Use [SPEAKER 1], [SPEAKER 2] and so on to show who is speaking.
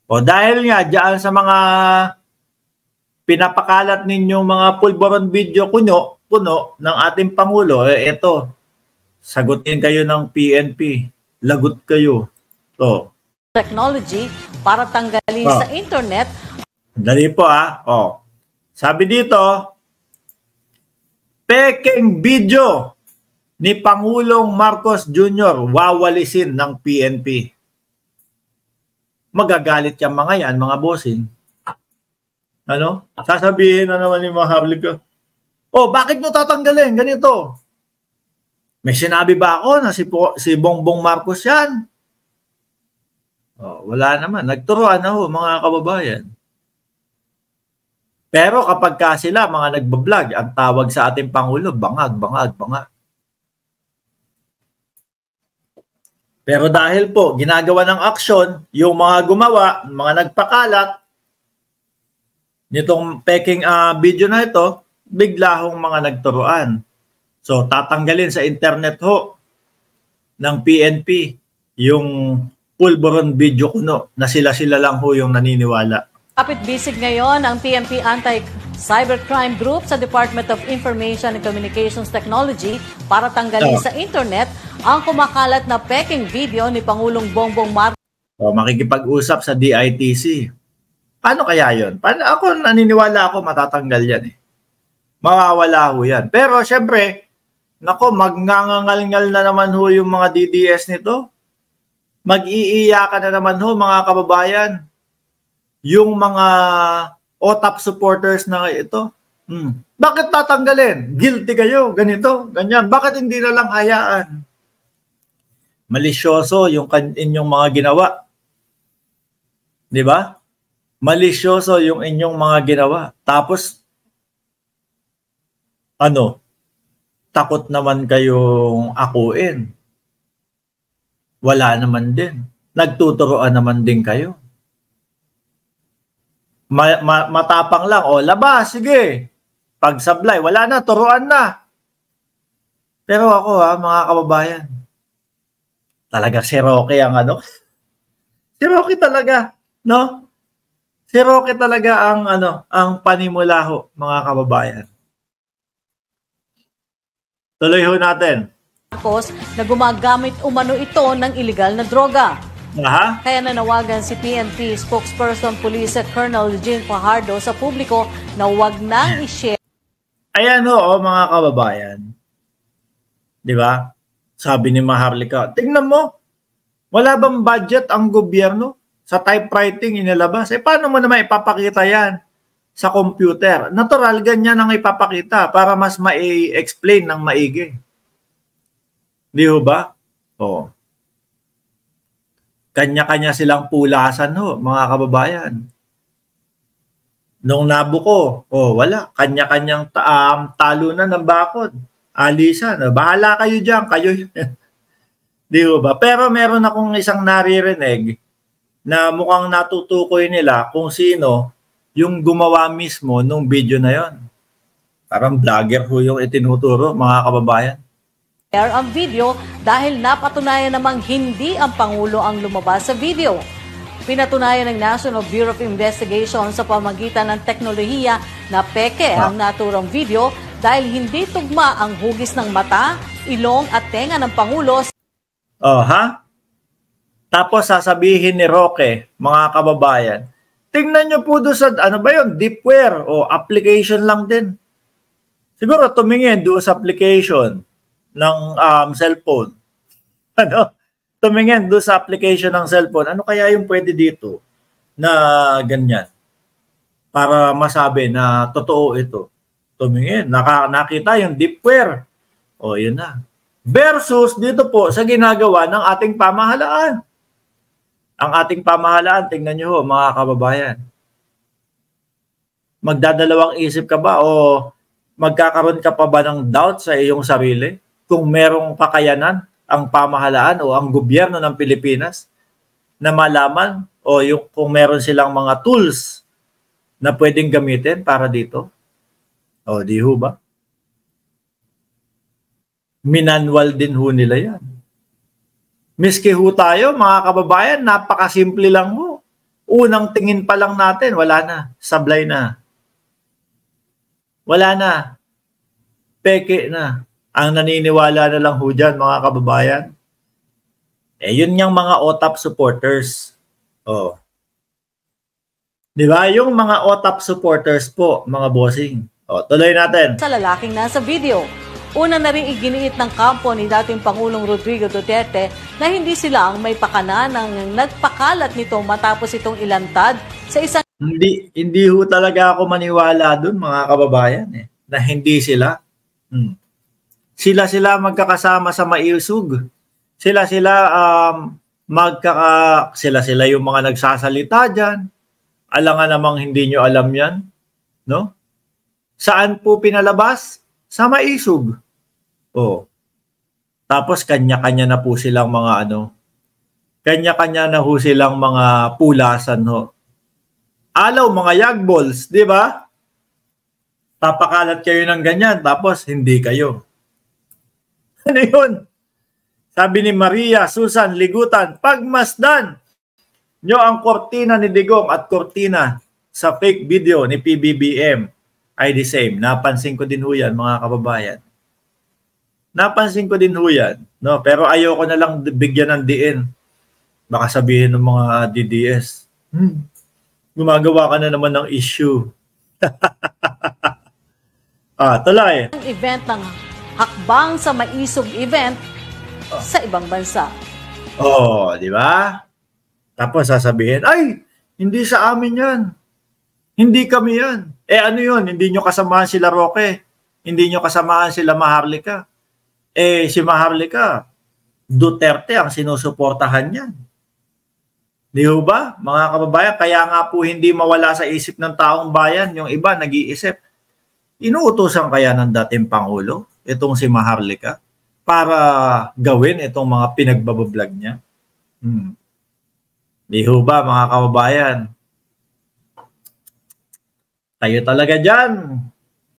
[SPEAKER 1] O dahil nga diyan sa mga pinapakalat ninyong mga pulburon video puno ng ating Pangulo, ito, sagutin kayo ng PNP. Lagot kayo. To.
[SPEAKER 2] Technology para tanggalin sa internet.
[SPEAKER 1] Dali po sabi dito, peking video ni Pangulong Marcos Jr. wawalisin ng PNP. Magagalit yung mga yan, mga bossing. Ano? Sasabihin na naman ni Maharlika, bakit mo tatanggalin? Ganito. May sinabi ba ako na si Bongbong Marcos yan? Wala naman. Nagturuan na mga kababayan. Pero kapag sila, mga nagbablog, ang tawag sa ating Pangulo, bangag. Pero dahil po, ginagawa ng aksyon, yung mga gumawa, mga nagpakalat, nitong peking video na ito, bigla hong mga nagturuan. So, tatanggalin sa internet ng PNP yung pulburon video kuno na sila lang yung naniniwala.
[SPEAKER 2] Kapit bisig ngayon ang PNP Anti-Cybercrime Group sa Department of Information and Communications Technology para tanggalin sa internet ang kumakalat na peking video ni Pangulong Bongbong Marcos.
[SPEAKER 1] Makikipag-usap sa DITC. Paano kaya yun? Naniniwala ako matatanggal yan Mawawala yan. Pero syempre, magngangangal-ngal na naman yung mga DDS nito. Mag-iiyakan na naman mga kababayan. Yung mga OTAP supporters na ito. Bakit tatanggalin? Guilty kayo, ganito, ganyan. Bakit hindi na lang hayaan? Malisyoso yung inyong mga ginawa. Di ba? Malisyoso yung inyong mga ginawa. Tapos, takot naman kayong akuin. Wala naman din. Nagtuturoan naman din kayo. Matapang lang. Labas, sige. Pagsablay, wala na, turuan na. Pero ako mga kababayan, talaga si Roque ang si Roque talaga, no? Si Roque talaga ang panimula mga kababayan. Tuloy natin.
[SPEAKER 2] Tapos na gumagamit umano ito ng iligal na droga. Kaya nanawagan si PNP spokesperson Police Colonel Eugene Fajardo sa publiko na huwag nang i-share.
[SPEAKER 1] Ayan mga kababayan. Di ba? Sabi ni Maharlika, tingnan mo, wala bang budget ang gobyerno sa typewriting inilabas? Paano mo naman ipapakita yan sa computer? Natural, ganyan ang ipapakita para mas ma-explain ng maigi. Di ba? Kanya-kanya silang pulasan mga kababayan. Nung nabuko, wala. Kanya-kanyang talunan ng bakod. Alisan, bahala kayo dyan. Kayo. Di ba? Pero meron akong isang naririnig na mukhang natutukoy nila kung sino yung gumawa mismo nung video na yon. Parang vlogger yung itinuturo, mga kababayan.
[SPEAKER 2] Ang video dahil napatunayan namang hindi ang Pangulo ang lumabas sa video. Pinatunayan ng National Bureau of Investigation sa pamagitan ng teknolohiya na peke ang naturang video dahil hindi tugma ang hugis ng mata, ilong at tenga ng Pangulo.
[SPEAKER 1] Tapos sasabihin ni Roque, mga kababayan, tingnan nyo po doon sa, deepware o application lang din. Siguro tumingin doon sa application ng cellphone. Tumingin doon sa application ng cellphone. Ano kaya yung pwede dito na ganyan? Para masabi na totoo ito. Tumingin. Nakita yung deepware. Yun na. Versus dito po sa ginagawa ng ating pamahalaan. Ang ating pamahalaan, tingnan nyo mga kababayan. Magdadalawang isip ka ba o magkakaroon ka pa ba ng doubt sa iyong sarili kung merong kakayanan ang pamahalaan o ang gobyerno ng Pilipinas na malaman o kung meron silang mga tools na pwedeng gamitin para dito? Di ho ba? Minanwal din ho nila yan. Miski ho tayo, mga kababayan, napakasimple lang ho. Unang tingin pa lang natin, wala na. Sablay na. Wala na. Peke na. Ang naniniwala na lang ho dyan, mga kababayan. Yun yung mga OTAP supporters. Oh. Di ba? Yung mga OTAP supporters po, mga bossing. Tuloy natin.
[SPEAKER 2] Sa lalaking nasa video. Una na rin iginiit ng kampo ni dating Pangulong Rodrigo Duterte na hindi sila ang may pakana ng nagpakalat nito matapos itong ilantad sa isang...
[SPEAKER 1] Hindi ho talaga ako maniwala dun, mga kababayan, na hindi sila. Sila magkakasama sa maiusog. Sila yung mga nagsasalita diyan. Alangan namang hindi nyo alam yan, no? Saan po pinalabas? Sa maisog. Tapos kanya-kanya na po silang mga kanya-kanya na ho silang mga pulasan ho. Alaw, mga yagballs, di ba? Papakalat kayo ng ganyan, tapos hindi kayo. Ano yun? Sabi ni Maria Susan Ligutan, pagmasdan nyo ang kortina ni Digong at kortina sa fake video ni PBBM ay the same. Napansin ko din ho yan, mga kababayan. Napansin ko din ho yan. No? Pero ayoko na lang bigyan ng diin. Baka sabihin ng mga DDS, gumagawa ka na naman ng issue. Tuloy.
[SPEAKER 2] Ang event ng Hakbang sa Maisog event sa ibang bansa.
[SPEAKER 1] Di ba? Tapos sasabihin, ay, hindi sa amin yan. Hindi kami yan. Ano yun? Hindi nyo kasamahan sila Roque. Hindi nyo kasamahan sila Maharlika. Si Maharlika, Duterte ang sinusuportahan yan. Di ba? Mga kababayan, kaya nga po hindi mawala sa isip ng taong bayan. Yung iba, nag-iisip, inuutosan kaya ng dating Pangulo, itong si Maharlika, para gawin itong mga pinagbabablog niya? Di ba, mga kababayan? Kayo talaga dyan.